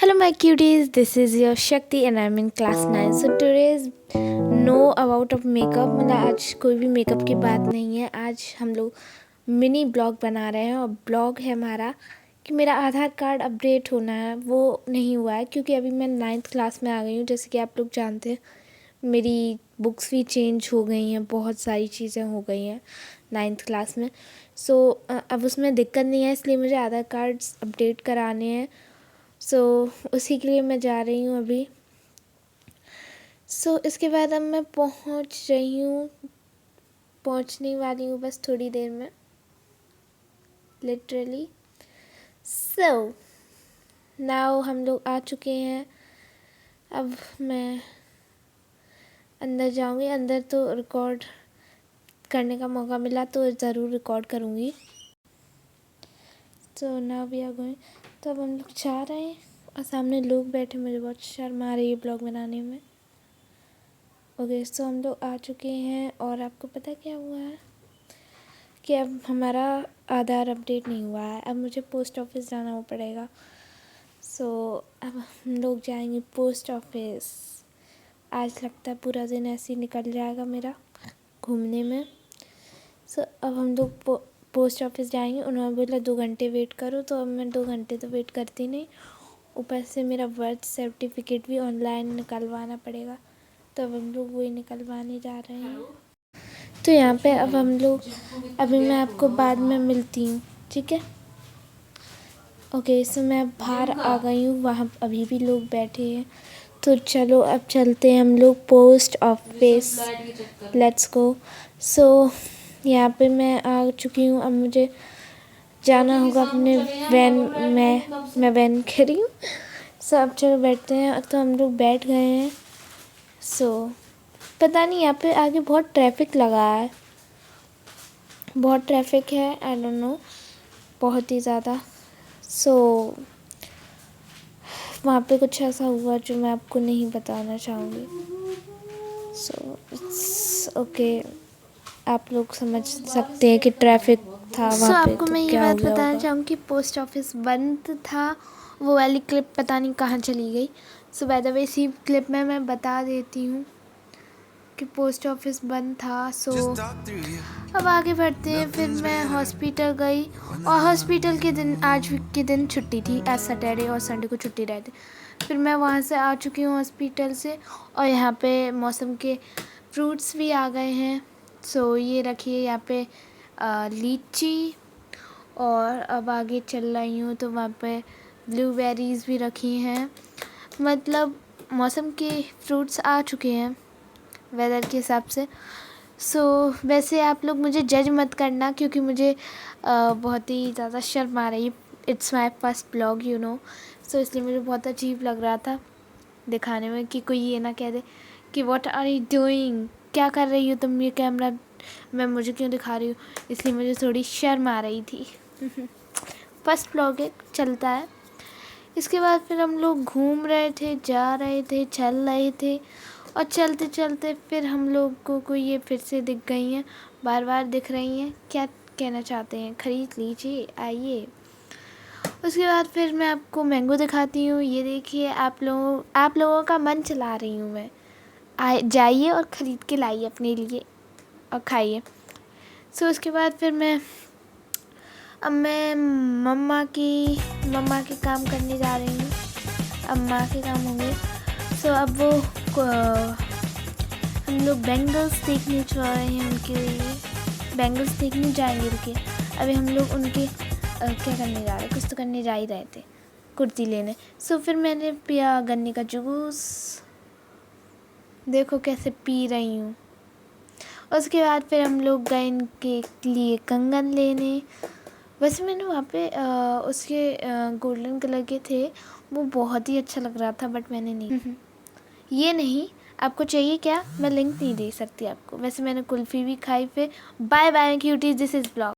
Hello my cuties, this is your Shakti and I'm in class 9. So today's no about of makeup, मतलब आज कोई भी makeup की बात नहीं है। आज हम लोग मिनी ब्लॉग बना रहे हैं और ब्लॉग है हमारा कि मेरा आधार कार्ड अपडेट होना है, वो नहीं हुआ है क्योंकि अभी मैं 9th क्लास में आ गई हूँ। जैसे कि आप लोग जानते हैं मेरी बुक्स भी चेंज हो गई हैं, बहुत सारी चीज़ें हो गई हैं 9th क्लास में। सो अब उसमें दिक्कत नहीं है, इसलिए मुझे आधार कार्ड अपडेट कराने हैं। उसी के लिए मैं जा रही हूँ अभी। इसके बाद अब मैं पहुँचने वाली हूँ बस थोड़ी देर में, लिटरली। नाउ हम लोग आ चुके हैं। अब मैं अंदर जाऊँगी। अंदर तो रिकॉर्ड करने का मौका मिला तो ज़रूर रिकॉर्ड करूँगी। Now we are going. तो अब हम लोग जा रहे हैं और सामने लोग बैठे, मुझे बहुत शर्म आ रही है ब्लॉग बनाने में। ओके, हम लोग आ चुके हैं और आपको पता क्या हुआ है कि अब हमारा आधार अपडेट नहीं हुआ है। अब मुझे पोस्ट ऑफिस जाना पड़ेगा। अब हम लोग जाएंगे पोस्ट ऑफिस। आज लगता है पूरा दिन ऐसे ही निकल जाएगा मेरा घूमने में। अब हम लोग पोस्ट ऑफिस जाएंगे। उन्होंने बोला 2 घंटे वेट करो, तो अब मैं 2 घंटे तो वेट करती नहीं, ऊपर से मेरा बर्थ सर्टिफिकेट भी ऑनलाइन निकलवाना पड़ेगा, तो अब हम लोग वही निकलवाने जा रहे हैं। तो यहाँ पे अब हम लोग, अभी मैं आपको बाद में मिलती हूँ, ठीक है? ओके, मैं बाहर आ गई हूँ, वहाँ अभी भी लोग बैठे हैं। तो चलो अब चलते हैं हम लोग पोस्ट ऑफिस, लेट्स गो। यहाँ पे मैं आ चुकी हूँ। अब मुझे जाना होगा अपने वैन में, मैं वैन कह रही हूँ। अब चलो बैठते हैं। तो हम लोग बैठ गए हैं। पता नहीं यहाँ पे आगे बहुत ट्रैफिक लगा है, बहुत ट्रैफिक है, आई डोंट नो, बहुत ही ज़्यादा। वहाँ पे कुछ ऐसा हुआ जो मैं आपको नहीं बताना चाहूँगी। इट्स ओके, आप लोग समझ सकते हैं कि ट्रैफिक था वहाँ पे। आपको मैं ये बात बताना चाहूँगी कि पोस्ट ऑफिस बंद था। वो वाली क्लिप पता नहीं कहाँ चली गई। बाय द वे इसी क्लिप में मैं बता देती हूँ कि पोस्ट ऑफिस बंद था। अब आगे बढ़ते हैं। फिर मैं हॉस्पिटल गई और हॉस्पिटल के दिन, आज के दिन छुट्टी थी, आज सैटरडे और संडे को छुट्टी रहती। फिर मैं वहाँ से आ चुकी हूँ हॉस्पिटल से, और यहाँ पे मौसम के फ्रूट्स भी आ गए हैं। ये रखिए यहाँ पे लीची, और अब आगे चल रही हूँ तो वहाँ पे ब्लूबेरीज़ भी रखी हैं। मतलब मौसम के फ्रूट्स आ चुके हैं वेदर के हिसाब से। वैसे आप लोग मुझे जज मत करना, क्योंकि मुझे बहुत ही ज़्यादा शर्म आ रही है। It's my first blog, you know. इसलिए मुझे बहुत अजीब लग रहा था दिखाने में, कि कोई ये ना कह दे कि व्हाट आर यू डूइंग, क्या कर रही हो तुम, ये कैमरा में मुझे क्यों दिखा रही हो। इसलिए मुझे थोड़ी शर्म आ रही थी। फर्स्ट ब्लॉग है, चलता है। इसके बाद फिर हम लोग घूम रहे थे, जा रहे थे, चल रहे थे, और चलते चलते फिर हम लोग को ये फिर से दिख गई हैं, बार बार दिख रही हैं। क्या कहना चाहते हैं, ख़रीद लीजिए, आइए। उसके बाद फिर मैं आपको मैंगो दिखाती हूँ। ये देखिए, आप लोगों का मन चला रही हूँ मैं। जाइए और ख़रीद के लाइए अपने लिए और खाइए। उसके बाद फिर अब मैं मम्मा के काम करने जा रही हूँ। अब माँ के काम होंगे। अब वो हम लोग बैंगल्स देखने जा रहे हैं, उनके लिए बैंगल्स देखने जाएंगे। रुके, अभी हम लोग उनके क्या करने जा रहे हैं, कुछ तो करने जा ही रहे थे, कुर्ती लेने। फिर मैंने पिया गन्ने का जूस, देखो कैसे पी रही हूँ। उसके बाद फिर हम लोग गए इनके लिए कंगन लेने। वैसे मैंने वहाँ पे उसके गोल्डन कलर के थे, वो बहुत ही अच्छा लग रहा था, बट मैंने नहीं। ये नहीं, आपको चाहिए क्या, मैं लिंक नहीं दे सकती आपको। वैसे मैंने कुल्फ़ी भी खाई। फिर bye bye cuties, this is blog.